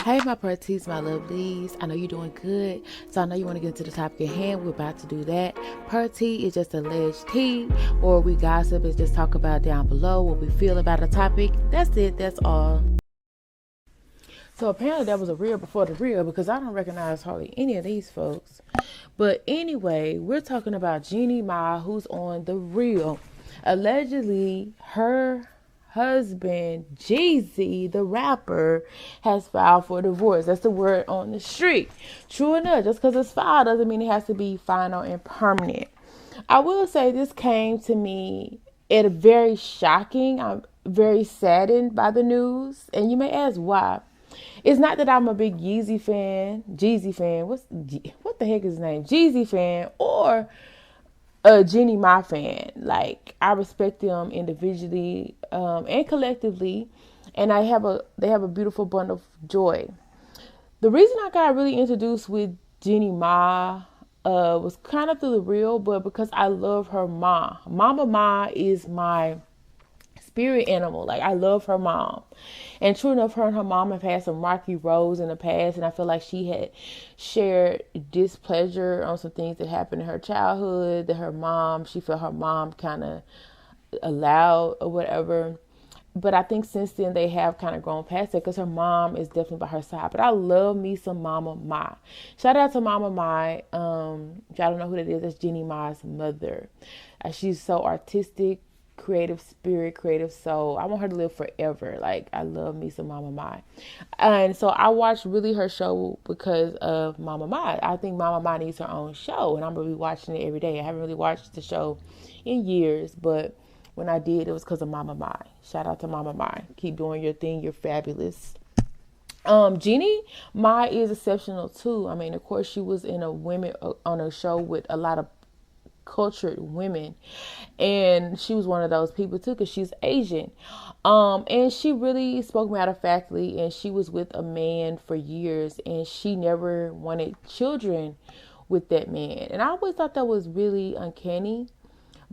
Hey, my pretties, my lovelies. I know you're doing good, so I know you want to get into the topic at hand. We're about to do that. Pretty is just alleged tea, or we gossip is just talk about down below what we feel about a topic. That's it. That's all. So apparently that was a reel before the reel because I don't recognize hardly any of these folks. But anyway, we're talking about Jeannie Mai, who's on the reel. Allegedly, her husband, Jeezy, the rapper, has filed for divorce. That's the word on the street. True enough, just because it's filed doesn't mean it has to be final and permanent. I will say this came to me at a very shocking. I'm very saddened by the news. And you may ask why. It's not that I'm a big Jeezy fan. What the heck is his name? Jeezy fan or a Jeannie Mai fan. Like I respect them individually and collectively, and they have a beautiful bond of joy. The reason I got really introduced with Jeannie Mai was kind of through the real, but because I love her mom. Mama Mai is my spirit animal. Like I love her mom. And true enough, her and her mom have had some rocky roads in the past, and I feel like she had shared displeasure on some things that happened in her childhood that she felt her mom kind of allowed or whatever. But I think since then they have kind of grown past it because her mom is definitely by her side. But I love me some Mama Mai. Shout out to Mama Mai. If y'all don't know who that is, that's Jeannie Mai's mother. She's so artistic, creative spirit, creative soul. I want her to live forever. Like I love me some Mama Mai. And so I watched really her show because of Mama Mai. I think Mama Mai needs her own show, and I'm gonna be watching it every day. I haven't really watched the show in years, but when I did, it was because of Mama Mai. Shout out to Mama Mai. Keep doing your thing. You're fabulous. Jeannie Mai is exceptional too. I mean, of course, she was in on a show with a lot of cultured women, and she was one of those people too because she's Asian. And she really spoke matter of factly, and she was with a man for years, and she never wanted children with that man. And I always thought that was really uncanny.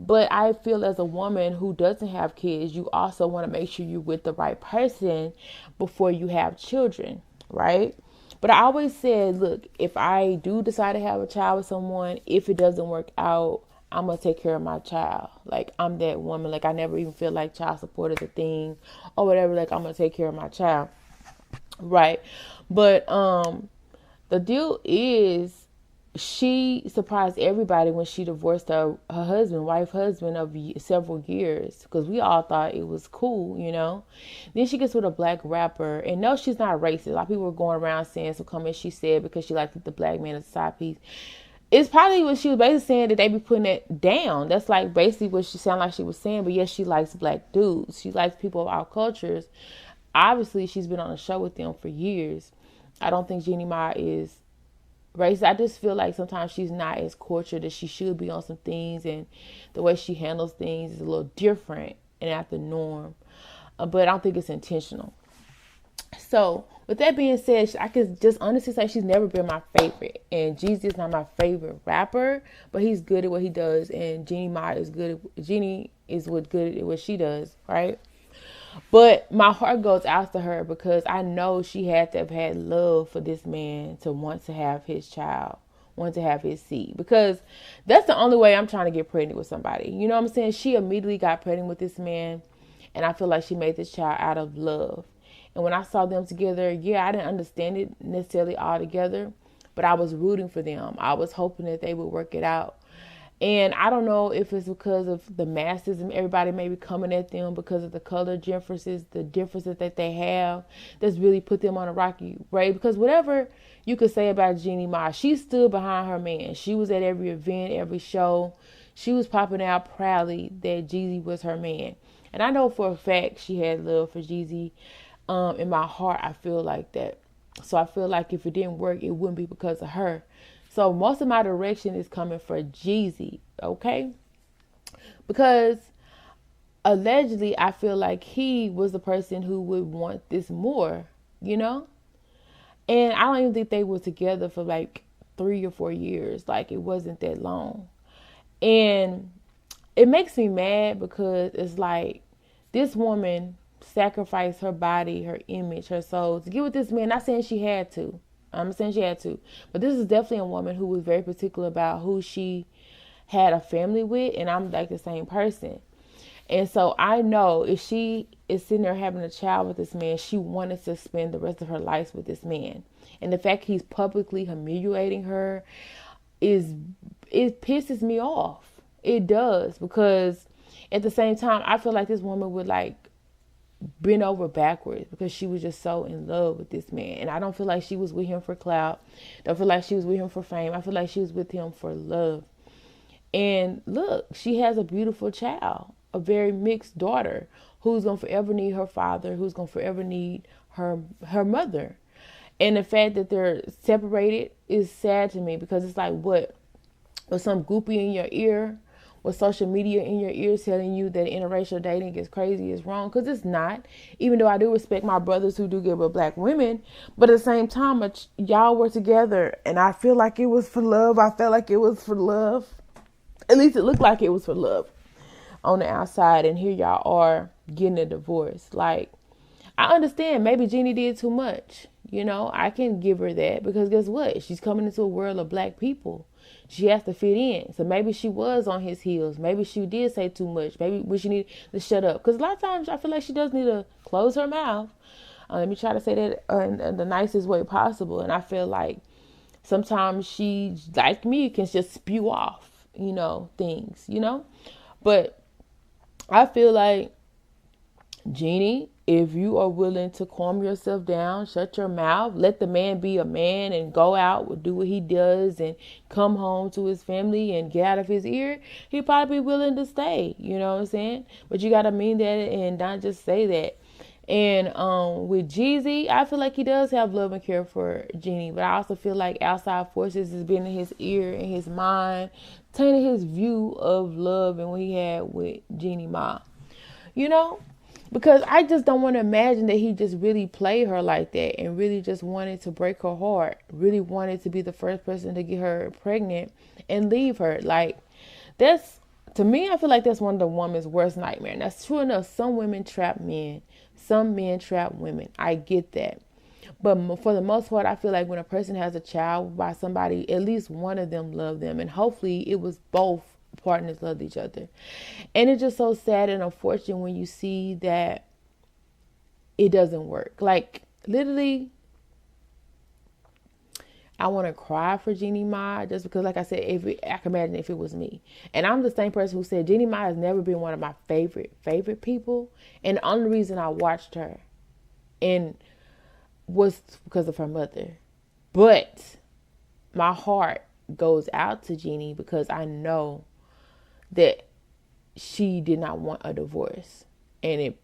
But I feel as a woman who doesn't have kids, you also want to make sure you're with the right person before you have children, right? But I always said, look, if I do decide to have a child with someone, if it doesn't work out, I'm going to take care of my child. Like, I'm that woman. Like, I never even feel like child support is a thing or whatever. Like, I'm going to take care of my child. Right. But the deal is, she surprised everybody when she divorced her husband of several years, because we all thought it was cool, you know. Then she gets with a black rapper, and no, she's not racist. A lot of people were going around saying some comments she said because she liked the black man as a side piece. It's probably what she was basically saying, that they be putting it down. That's like basically what she sounded like she was saying. But yes, she likes black dudes. She likes people of our cultures. Obviously, she's been on a show with them for years. I don't think Jeannie Mai is racist. I just feel like sometimes she's not as cultured as she should be on some things, and the way she handles things is a little different and not the norm. But I don't think it's intentional. So with that being said, I can just honestly say she's never been my favorite, and Jeezy is not my favorite rapper, but he's good at what he does, and Jeannie is good at what she does, right? But my heart goes out to her because I know she had to have had love for this man to want to have his child, want to have his seed. Because that's the only way I'm trying to get pregnant with somebody. You know what I'm saying? She immediately got pregnant with this man, and I feel like she made this child out of love. And when I saw them together, yeah, I didn't understand it necessarily all together, but I was rooting for them. I was hoping that they would work it out. And I don't know if it's because of the masses and everybody maybe coming at them because of the color differences, the differences that they have, that's really put them on a rocky way. Because whatever you could say about Jeannie Mai, she stood behind her man. She was at every event, every show. She was popping out proudly that Jeezy was her man. And I know for a fact she had love for Jeezy. In my heart, I feel like that. So I feel like if it didn't work, it wouldn't be because of her. So most of my direction is coming for Jeezy, okay? Because allegedly, I feel like he was the person who would want this more, you know? And I don't even think they were together for like 3 or 4 years. Like, it wasn't that long. And it makes me mad because it's like, this woman sacrifice her body, her image, her soul to get with this man. Not saying she had to. I'm saying she had to. But this is definitely a woman who was very particular about who she had a family with. And I'm like the same person. And so I know if she is sitting there having a child with this man, she wanted to spend the rest of her life with this man. And the fact he's publicly humiliating her it pisses me off. It does, because at the same time, I feel like this woman would like bend over backwards because she was just so in love with this man. And I don't feel like she was with him for clout. Don't feel like she was with him for fame. I feel like she was with him for love. And look, she has a beautiful child, a very mixed daughter who's going to forever need her father, who's going to forever need her mother. And the fact that they're separated is sad to me, because it's like, what? With some groupie in your ear, with social media in your ear telling you that interracial dating is crazy, is wrong, because it's not. Even though I do respect my brothers who do get with black women, but at the same time, y'all were together, and I feel like it was for love. I felt like it was for love. At least it looked like it was for love on the outside, and here y'all are getting a divorce. Like, I understand maybe Jeannie did too much. You know, I can give her that, because guess what? She's coming into a world of black people. She has to fit in. So maybe she was on his heels. Maybe she did say too much. Maybe she needed to shut up. Because a lot of times I feel like she does need to close her mouth. Let me try to say that in the nicest way possible. And I feel like sometimes she, like me, can just spew off, things, But I feel like, Jeannie, if you are willing to calm yourself down, shut your mouth, let the man be a man and go out, do what he does, and come home to his family and get out of his ear, he'd probably be willing to stay. You know what I'm saying? But you got to mean that and not just say that. And with Jeezy, I feel like he does have love and care for Jeannie, but I also feel like outside forces has been in his ear and his mind, tainted his view of love and what he had with Jeannie Mai. Because I just don't want to imagine that he just really played her like that and really just wanted to break her heart, really wanted to be the first person to get her pregnant and leave her. Like, to me, I feel like that's one of the woman's worst nightmares. And that's true enough. Some women trap men. Some men trap women. I get that. But for the most part, I feel like when a person has a child by somebody, at least one of them loved them. And hopefully it was both partners loved each other. And it's just so sad and unfortunate when you see that it doesn't work. Like, literally, I want to cry for Jeannie Mai, just because, like I said, I can imagine if it was me. And I'm the same person who said Jeannie Mai has never been one of my favorite people. And the only reason I watched her was because of her mother. But my heart goes out to Jeannie because I know that she did not want a divorce. And it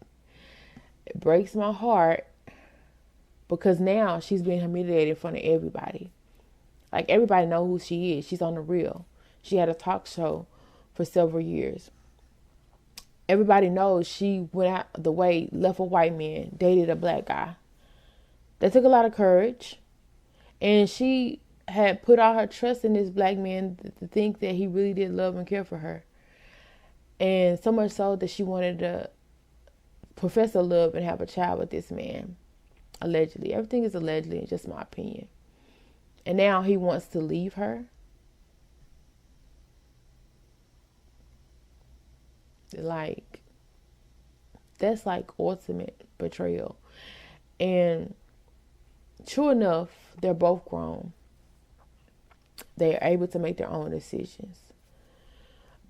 breaks my heart because now she's being humiliated in front of everybody. Like, everybody know who she is. She's on The Real. She had a talk show for several years. Everybody knows she went out the way, left a white man, dated a black guy. That took a lot of courage. And she had put all her trust in this black man to think that he really did love and care for her. And so much so that she wanted to profess her love and have a child with this man. Allegedly. Everything is allegedly, it's just my opinion. And now he wants to leave her. Like, that's like ultimate betrayal. And true enough, they're both grown. They're able to make their own decisions.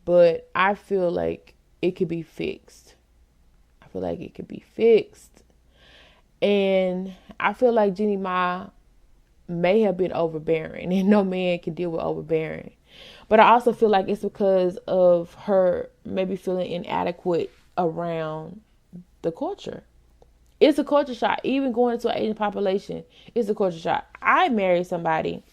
But I feel like it could be fixed. I feel like it could be fixed. And I feel like Jeannie Mai may have been overbearing, and no man can deal with overbearing. But I also feel like it's because of her maybe feeling inadequate around the culture. It's a culture shock. Even going into an Asian population, it's a culture shock. I married somebody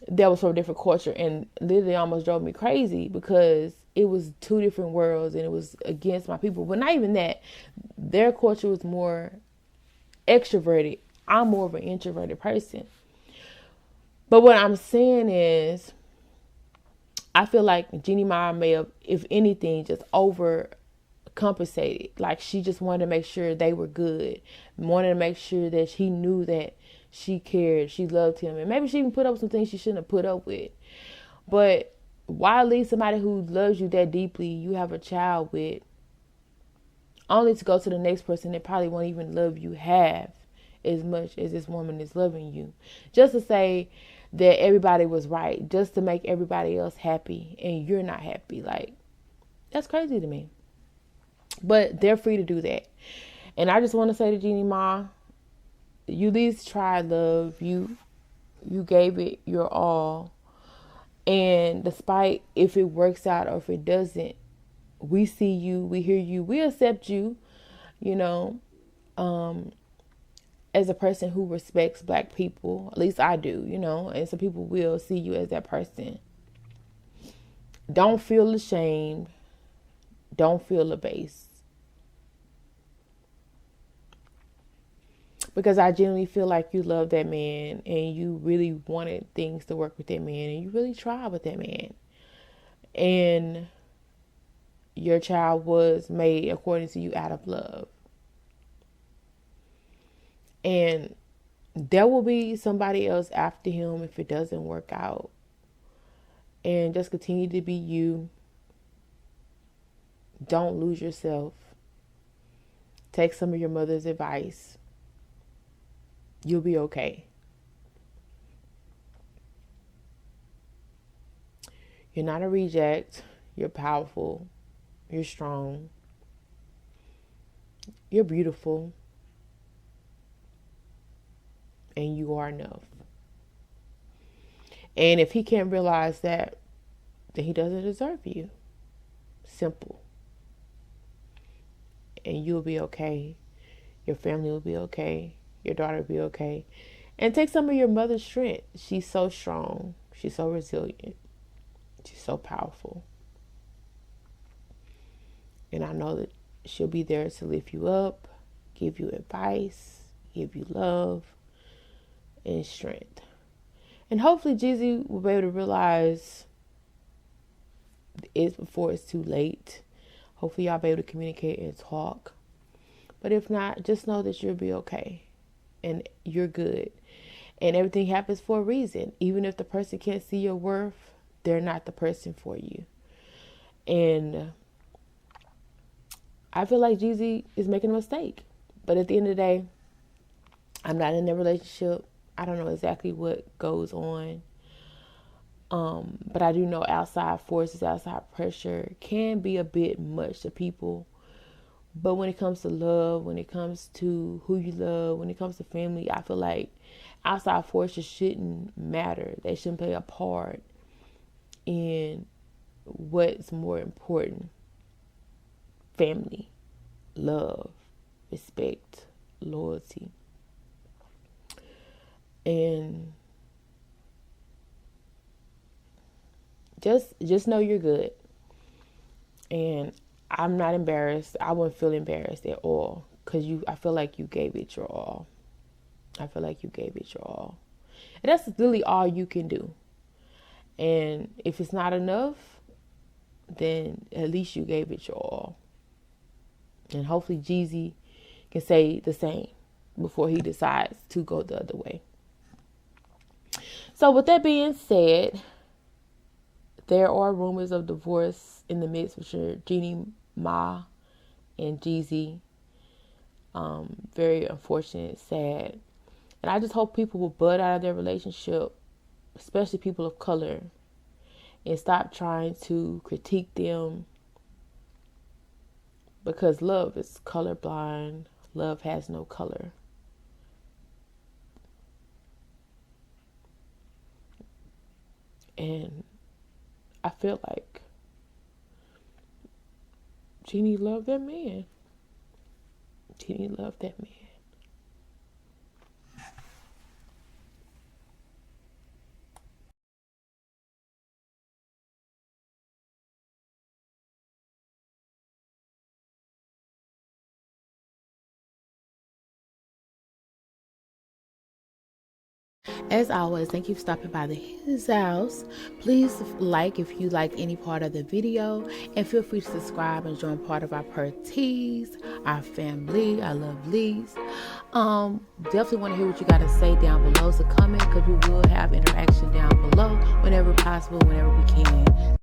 that was from a different culture, and literally almost drove me crazy because it was two different worlds and it was against my people. But not even that. Their culture was more extroverted. I'm more of an introverted person. But what I'm saying is, I feel like Jeannie Mai may have, if anything, just overcame compensated. Like, she just wanted to make sure they were good, wanted to make sure that he knew that she cared, she loved him, and maybe she even put up with some things she shouldn't have put up with. But why leave somebody who loves you that deeply, you have a child with, only to go to the next person that probably won't even love you half as much as this woman is loving you, just to say that everybody was right, just to make everybody else happy and you're not happy? Like, that's crazy to me. But they're free to do that. And I just want to say to Jeannie Mai, you at least tried love. You gave it your all. And despite if it works out or if it doesn't, we see you, we hear you, we accept you, you know, as a person who respects Black people. At least I do, you know, and some people will see you as that person. Don't feel ashamed. Don't feel abased. Because I genuinely feel like you love that man and you really wanted things to work with that man and you really tried with that man. And your child was made according to you out of love. And there will be somebody else after him if it doesn't work out. And just continue to be you. Don't lose yourself. Take some of your mother's advice. You'll be okay. You're not a reject. You're powerful. You're strong. You're beautiful. And you are enough. And if he can't realize that, then he doesn't deserve you. Simple. And you'll be okay. Your family will be okay. Your daughter will be okay. And take some of your mother's strength. She's so strong. She's so resilient. She's so powerful. And I know that she'll be there to lift you up, give you advice, give you love and strength. And hopefully Jeezy will be able to realize it before it's too late. Hopefully y'all be able to communicate and talk. But if not, just know that you'll be okay. And you're good. And everything happens for a reason. Even if the person can't see your worth, they're not the person for you. And I feel like Jeezy is making a mistake. But at the end of the day, I'm not in a relationship. I don't know exactly what goes on. But I do know outside forces, outside pressure can be a bit much to people. But when it comes to love, when it comes to who you love, when it comes to family, I feel like outside forces shouldn't matter. They shouldn't play a part in what's more important. Family, love, respect, loyalty. And just know you're good. And I'm not embarrassed. I wouldn't feel embarrassed at all. Because I feel like you gave it your all. I feel like you gave it your all. And that's really all you can do. And if it's not enough, then at least you gave it your all. And hopefully Jeezy can say the same before he decides to go the other way. So with that being said, there are rumors of divorce in the midst between Jeannie Mai and Jeezy. Very unfortunate, sad. And I just hope people will bud out of their relationship, especially people of color, and stop trying to critique them, because love is colorblind. Love has no color. And I feel like Jeannie loved that man. Jeannie loved that man. As always, thank you for stopping by his house. Please like if you like any part of the video, and feel free to subscribe and join part of our Pertees, our family, our lovelies. Definitely want to hear what you got to say down below, so comment, because we will have interaction down below whenever possible, whenever we can.